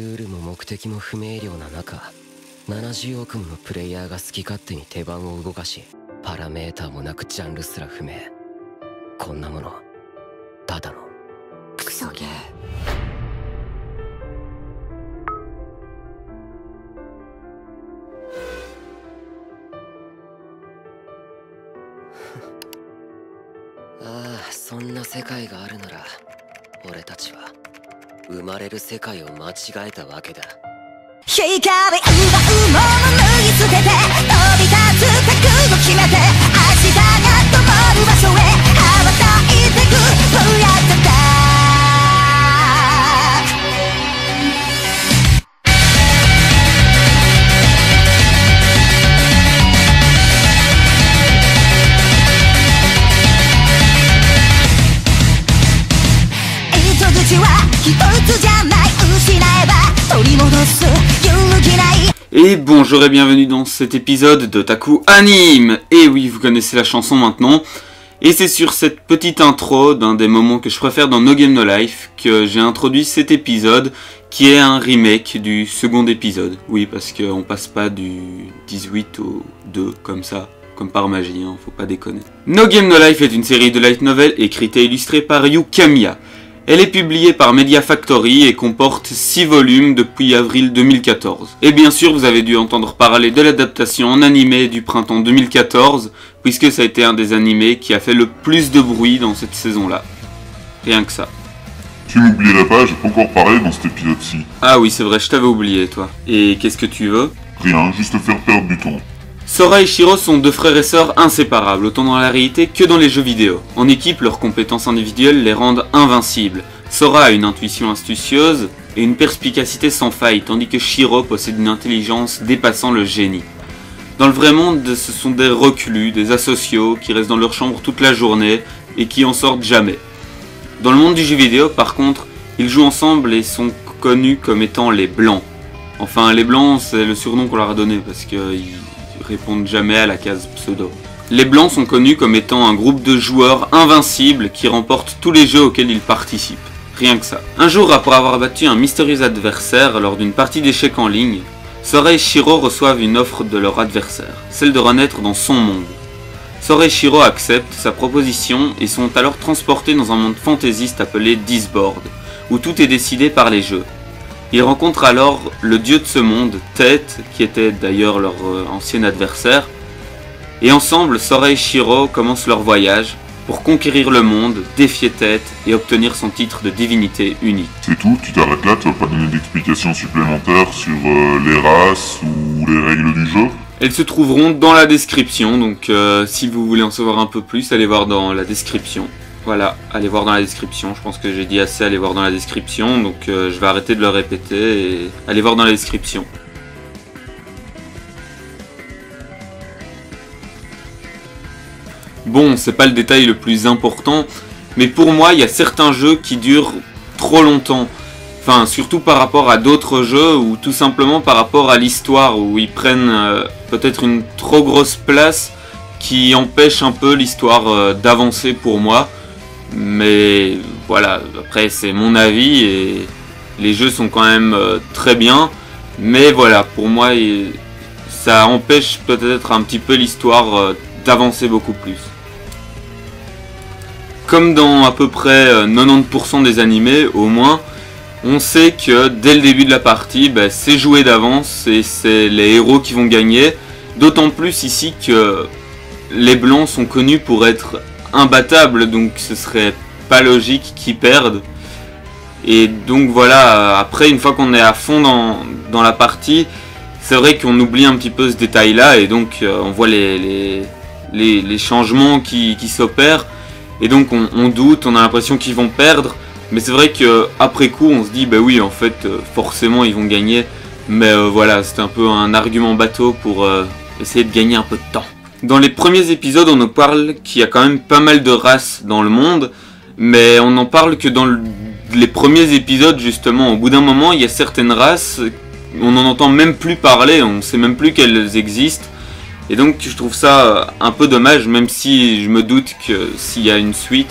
ルールも目的も不明瞭な中、70億ものプレイヤーが好き勝手に手番を動かし、パラメーターもなくジャンルすら不明。こんなものただのクソゲー。ああ、そんな世界があるなら俺たちは生まれる世界を間違えたわけだ。光奪うもの脱ぎ捨てて飛び立つ覚悟決めて明日が灯る場所へ羽ばたいてく Pull out the dark。 糸口は一つじゃない、失えば取り戻す。Et bonjour et bienvenue dans cet épisode d'Otaku Anime. Et oui, vous connaissez la chanson maintenant. Et c'est sur cette petite intro d'un des moments que je préfère dans No Game No Life que j'ai introduit cet épisode qui est un remake du second épisode. Oui, parce qu'on passe pas du 18 au 2 comme ça, comme par magie, hein, faut pas déconner. No Game No Life est une série de light novel écrite et illustrée par Yu Kamiya. Elle est publiée par Media Factory et comporte 6 volumes depuis avril 2014. Et bien sûr, vous avez dû entendre parler de l'adaptation en animé du printemps 2014, puisque ça a été un des animés qui a fait le plus de bruit dans cette saison-là. Rien que ça. Tu m'oublierais pas, j'ai pas encore parlé dans cet épisode-ci. Ah oui, c'est vrai, je t'avais oublié, toi. Et qu'est-ce que tu veux? Rien, juste te faire perdre du temps. Sora et Shiro sont deux frères et sœurs inséparables, autant dans la réalité que dans les jeux vidéo. En équipe, leurs compétences individuelles les rendent invincibles. Sora a une intuition astucieuse et une perspicacité sans faille, tandis que Shiro possède une intelligence dépassant le génie. Dans le vrai monde, ce sont des reclus, des asociaux qui restent dans leur chambre toute la journée et qui en sortent jamais. Dans le monde du jeu vidéo, par contre, ils jouent ensemble et sont connus comme étant les Blancs. Enfin, les Blancs, c'est le surnom qu'on leur a donné parce qu'ils répondent jamais à la case pseudo. Les Blancs sont connus comme étant un groupe de joueurs invincibles qui remportent tous les jeux auxquels ils participent. Rien que ça. Un jour, après avoir battu un mystérieux adversaire lors d'une partie d'échecs en ligne, Sora et Shiro reçoivent une offre de leur adversaire, celle de renaître dans son monde. Sora et Shiro acceptent sa proposition et sont alors transportés dans un monde fantaisiste appelé Disboard, où tout est décidé par les jeux. Ils rencontrent alors le dieu de ce monde, Tête, qui était d'ailleurs leur ancien adversaire, et ensemble, Sora et Shiro commencent leur voyage pour conquérir le monde, défier Tête et obtenir son titre de divinité unique. C'est tout, tu t'arrêtes là, tu vas pas donner d'explications supplémentaires sur les races ou les règles du jeu? Elles se trouveront dans la description, donc si vous voulez en savoir un peu plus, allez voir dans la description. Voilà, allez voir dans la description, je pense que j'ai dit assez, allez voir dans la description, donc je vais arrêter de le répéter et allez voir dans la description. Bon, c'est pas le détail le plus important, mais pour moi, il y a certains jeux qui durent trop longtemps. Enfin, surtout par rapport à d'autres jeux, ou tout simplement par rapport à l'histoire, où ils prennent peut-être une trop grosse place qui empêche un peu l'histoire d'avancer pour moi. Mais voilà, après c'est mon avis et les jeux sont quand même très bien. Mais voilà, pour moi, ça empêche peut-être un petit peu l'histoire d'avancer beaucoup plus. Comme dans à peu près 90% des animés, au moins, on sait que dès le début de la partie, c'est joué d'avance et c'est les héros qui vont gagner. D'autant plus ici que les Blancs sont connus pour être imbattables, donc ce serait pas logique qu'ils perdent. Et donc voilà, après une fois qu'on est à fond dans la partie, c'est vrai qu'on oublie un petit peu ce détail là et donc on voit les changements qui s'opèrent et donc on doute, on a l'impression qu'ils vont perdre, mais c'est vrai qu'après coup on se dit bah oui en fait forcément ils vont gagner, mais voilà, c'est un peu un argument bateau pour essayer de gagner un peu de temps. Dans les premiers épisodes, on nous parle qu'il y a quand même pas mal de races dans le monde, mais on n'en parle que dans les premiers épisodes justement. Au bout d'un moment, il y a certaines races, on n'en entend même plus parler, on ne sait même plus qu'elles existent. Et donc je trouve ça un peu dommage, même si je me doute que s'il y a une suite,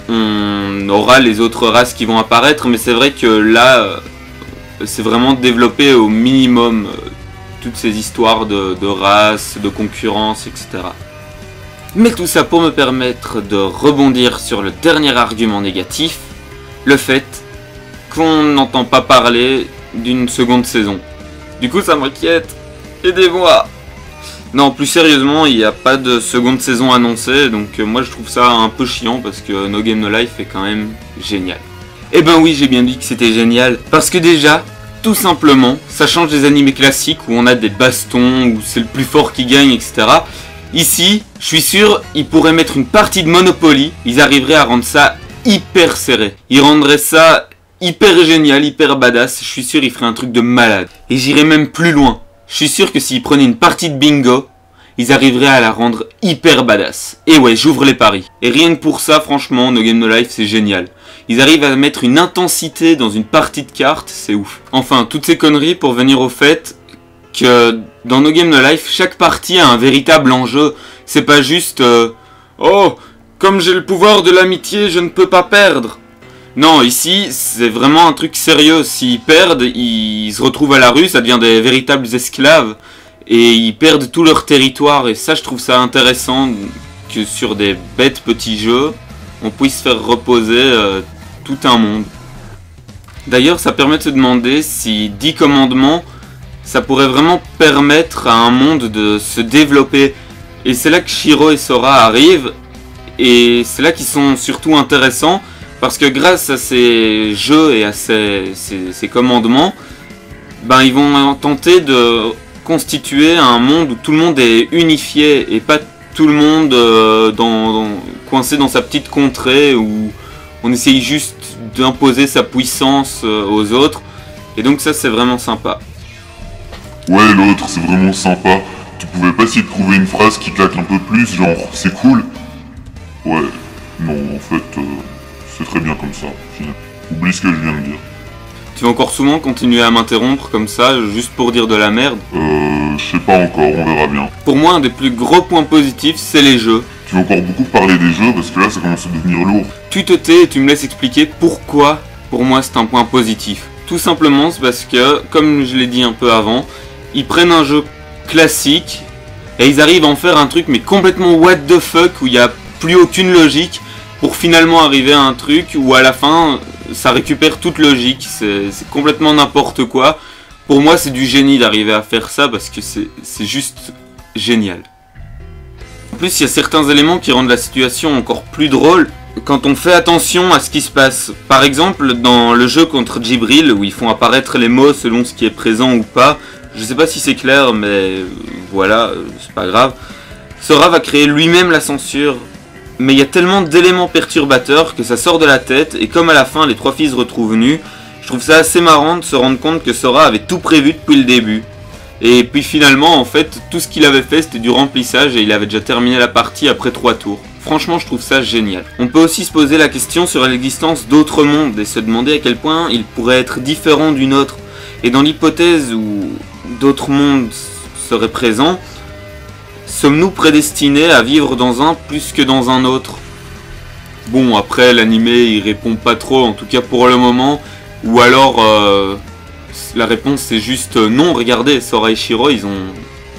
on aura les autres races qui vont apparaître, mais c'est vrai que là, c'est vraiment développer au minimum toutes ces histoires de race, de concurrence, etc. Mais tout ça pour me permettre de rebondir sur le dernier argument négatif, le fait qu'on n'entend pas parler d'une seconde saison. Du coup ça m'inquiète, aidez-moi. Non, plus sérieusement, il n'y a pas de seconde saison annoncée, donc moi je trouve ça un peu chiant parce que No Game No Life est quand même génial. Eh ben oui, j'ai bien dit que c'était génial, parce que déjà, tout simplement, ça change des animés classiques où on a des bastons, où c'est le plus fort qui gagne, etc. Ici, je suis sûr, ils pourraient mettre une partie de Monopoly, ils arriveraient à rendre ça hyper serré. Ils rendraient ça hyper génial, hyper badass, je suis sûr ils feraient un truc de malade. Et j'irais même plus loin. Je suis sûr que s'ils prenaient une partie de bingo, ils arriveraient à la rendre hyper badass. Et ouais, j'ouvre les paris. Et rien que pour ça, franchement, No Game No Life, c'est génial. Ils arrivent à mettre une intensité dans une partie de cartes, c'est ouf. Enfin, toutes ces conneries pour venir au fait que dans No Game No Life, chaque partie a un véritable enjeu. C'est pas juste oh, comme j'ai le pouvoir de l'amitié, je ne peux pas perdre. Non, ici, c'est vraiment un truc sérieux. S'ils perdent, ils se retrouvent à la rue, ça devient des véritables esclaves. Et ils perdent tout leur territoire. Et ça, je trouve ça intéressant que sur des bêtes petits jeux, on puisse faire reposer tout un monde. D'ailleurs, ça permet de se demander si 10 commandements, ça pourrait vraiment permettre à un monde de se développer. Et c'est là que Shiro et Sora arrivent. Et c'est là qu'ils sont surtout intéressants. Parce que grâce à ces jeux et à ces commandements, ben ils vont tenter de constituer un monde où tout le monde est unifié et pas tout le monde coincé dans sa petite contrée où on essaye juste d'imposer sa puissance aux autres. Et donc ça c'est vraiment sympa. Ouais, l'autre, c'est vraiment sympa. Tu pouvais pas essayer de trouver une phrase qui claque un peu plus, genre c'est cool? Ouais, non, en fait... c'est très bien comme ça. Oublie ce que je viens de dire. Tu vas encore souvent continuer à m'interrompre comme ça, juste pour dire de la merde? Je sais pas encore, on verra bien. Pour moi, un des plus gros points positifs, c'est les jeux. Tu veux encore beaucoup parler des jeux, parce que là, ça commence à devenir lourd. Tu te tais et tu me laisses expliquer pourquoi, pour moi, c'est un point positif. Tout simplement, c'est parce que, comme je l'ai dit un peu avant, ils prennent un jeu classique, et ils arrivent à en faire un truc, mais complètement what the fuck, où il n'y a plus aucune logique, pour finalement arriver à un truc où à la fin ça récupère toute logique, c'est complètement n'importe quoi. Pour moi c'est du génie d'arriver à faire ça parce que c'est juste génial. En plus il y a certains éléments qui rendent la situation encore plus drôle quand on fait attention à ce qui se passe. Par exemple dans le jeu contre Djibril où ils font apparaître les mots selon ce qui est présent ou pas, je sais pas si c'est clair mais voilà, c'est pas grave. Sora va créer lui-même la censure. Mais il y a tellement d'éléments perturbateurs que ça sort de la tête, et comme à la fin les trois filles se retrouvent nues, je trouve ça assez marrant de se rendre compte que Sora avait tout prévu depuis le début. Et puis finalement, en fait, tout ce qu'il avait fait c'était du remplissage et il avait déjà terminé la partie après 3 tours. Franchement, je trouve ça génial. On peut aussi se poser la question sur l'existence d'autres mondes et se demander à quel point ils pourraient être différents d'une autre. Et dans l'hypothèse où d'autres mondes seraient présents, sommes-nous prédestinés à vivre dans un plus que dans un autre? Bon, après l'animé il répond pas trop, en tout cas pour le moment. Ou alors la réponse c'est juste non, regardez, Sora et Shiro ils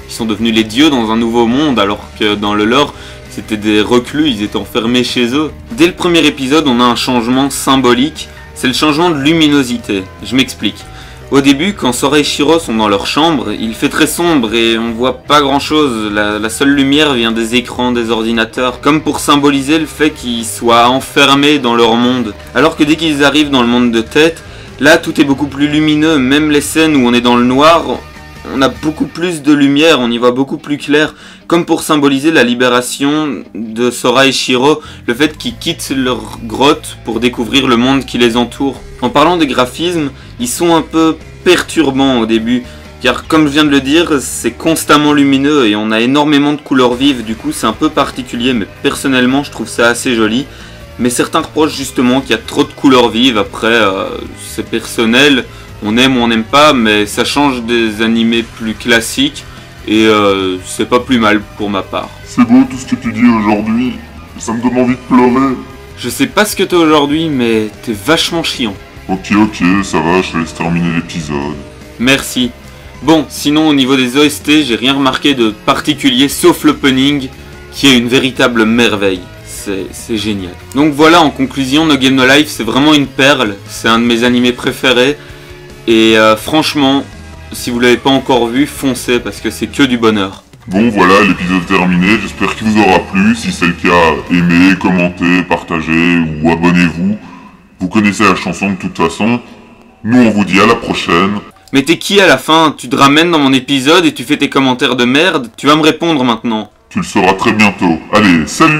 sont devenus les dieux dans un nouveau monde alors que dans le leur c'était des reclus, ils étaient enfermés chez eux. Dès le premier épisode on a un changement symbolique, c'est le changement de luminosité. Je m'explique. Au début, quand Sora et Shiro sont dans leur chambre, il fait très sombre et on voit pas grand chose, la seule lumière vient des écrans des ordinateurs, comme pour symboliser le fait qu'ils soient enfermés dans leur monde. Alors que dès qu'ils arrivent dans le monde de tête, là tout est beaucoup plus lumineux, même les scènes où on est dans le noir, on a beaucoup plus de lumière, on y voit beaucoup plus clair, comme pour symboliser la libération de Sora et Shiro, le fait qu'ils quittent leur grotte pour découvrir le monde qui les entoure. En parlant des graphismes, ils sont un peu perturbants au début, car comme je viens de le dire, c'est constamment lumineux et on a énormément de couleurs vives, du coup c'est un peu particulier, mais personnellement je trouve ça assez joli. Mais certains reprochent justement qu'il y a trop de couleurs vives, après c'est personnel, on aime ou on n'aime pas, mais ça change des animés plus classiques, et c'est pas plus mal pour ma part. C'est beau tout ce que tu dis aujourd'hui, ça me donne envie de pleurer. Je sais pas ce que t'as aujourd'hui, mais t'es vachement chiant. Ok, ça va, je te laisse terminer l'épisode. Merci. Bon, sinon au niveau des OST, j'ai rien remarqué de particulier sauf l'opening qui est une véritable merveille. C'est génial. Donc voilà, en conclusion, No Game No Life c'est vraiment une perle, c'est un de mes animés préférés et franchement, si vous l'avez pas encore vu, foncez parce que c'est que du bonheur. Bon voilà, l'épisode est terminé, j'espère qu'il vous aura plu. Si c'est le cas, aimez, commentez, partagez ou abonnez-vous. Vous connaissez la chanson de toute façon. Nous on vous dit à la prochaine. Mais t'es qui à la fin? Tu te ramènes dans mon épisode et tu fais tes commentaires de merde? Tu vas me répondre maintenant. Tu le sauras très bientôt. Allez, salut!